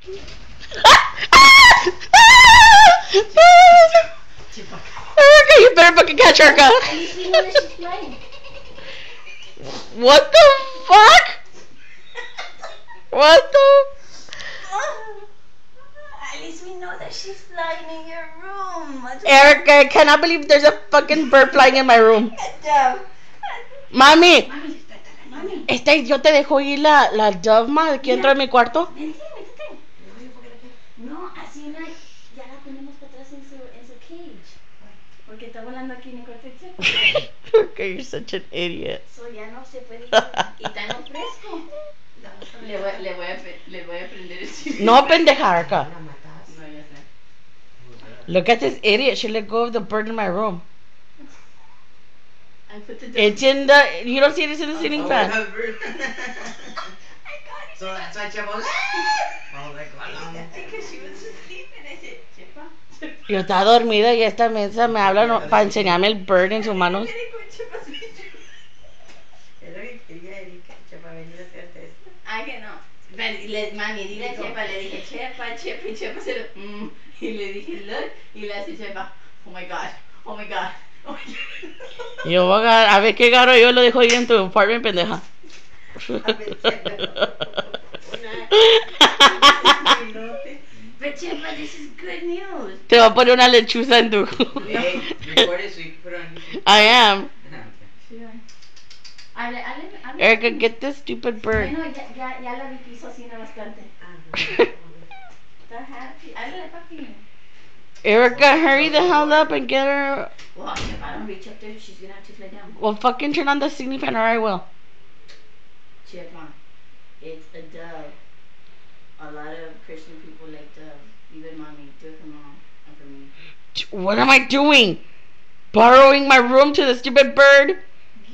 Erica, you better fucking catch Erica. At least we know that she's flying. What the fuck? What the? At least we know that she's flying in your room. Erica, I cannot believe there's a fucking bird flying in my room. Mami, Mami. yo te dejo ir la dove ma aquí dentro de mi cuarto. Métete. No, así una, ya la ponemos para atrás en su cage. Porque está volando aquí en el cuarto. Okay, you're such an idiot. So ya no se puede ir. Y está en fresco. Le voy a prender el chip. No, pendeja, Erica. No, ya sé. Look at this idiot. She let go of the bird in my room. I put the It's in the. You don't see this in the ceiling fan. I got it. So that's why Chepa was. Oh, like, Because she was asleep and I said, Chepa. Yo estaba dormida y esta mesa me habla para enseñarme el bird en sus manos. Es lo que quería Erika, Chepa, venir a hacerte esto. Ah, que no. Mami, dile a Chepa, le dije Chepa, y Chepa se lo... y le dije look, y le hace Chepa, oh my god. Yo voy a ver qué garo yo lo dejo ahí en tu apartment, pendeja. But Chepa, this is good news. Te voy a poner una lechuza en tu. Hey, record it so you can put it on YouTube. I am. Sure. Erica, get this stupid bird. Bueno, ya la piso así bastante. Está happy. Háblale, papi. Erica, hurry the hell up and get her. Well, if I don't reach up there, she's gonna have to fly down. Well, fucking turn on the ceiling fan or I will. Chepa, it's a dove. A lot of Christian people like doves. Even mommy. Do it for mom and for me. What am I doing? Borrowing my room to the stupid bird?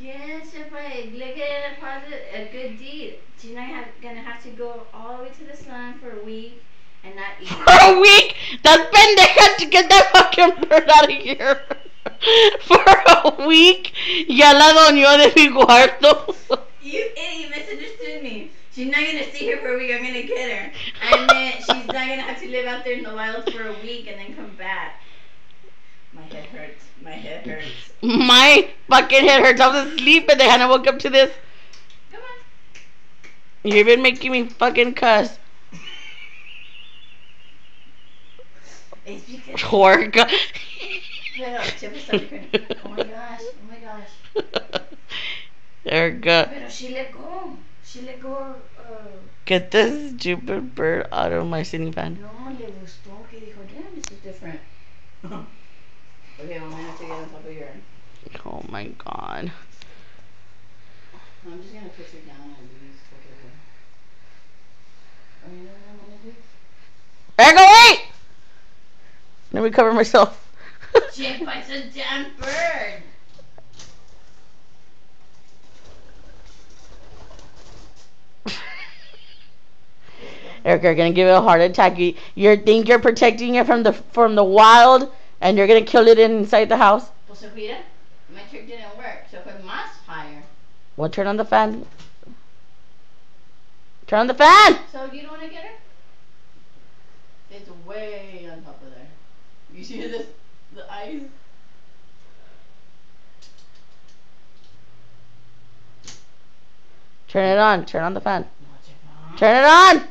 Yes, Chepa. Look at it a good deed. She's not gonna have to go all the way to the sun for a week and not eat. For a week? That pendeja to get that fucking bird out of here. For a week? Ya la doñó de mi cuarto. You idiot, misunderstood me. She's not gonna stay here for a week. I'm gonna get her. I meant she's not gonna have to live out there in the wild for a week and then come back. My head hurts. My fucking head hurts. I was asleep and I woke up to this. Come on. You've been making me fucking cuss. It's because. Jorga. Pero Chepa started crying. Oh my gosh. Erica. Pero she let go. Get this stupid bird out of my ceiling fan. No, le gustó. Que dijo, damn, this is different. Okay, well, I'm gonna have to get on top of your. Oh my god. I'm just gonna push her down and these whatever. Oh, you know what I'm gonna do? Erica, wait! Let me cover myself. Chepa, it's a damn bird. Erica, you're gonna give it a heart attack. You think you're protecting it from the wild, and you're gonna kill it inside the house. Pues mira, my trick didn't work. So fue más higher. Well, turn on the fan. Turn on the fan. So you don't wanna get her? It's way on top of there. You see the ice? Turn it on. Turn on the fan. No, Chepa. Turn it on.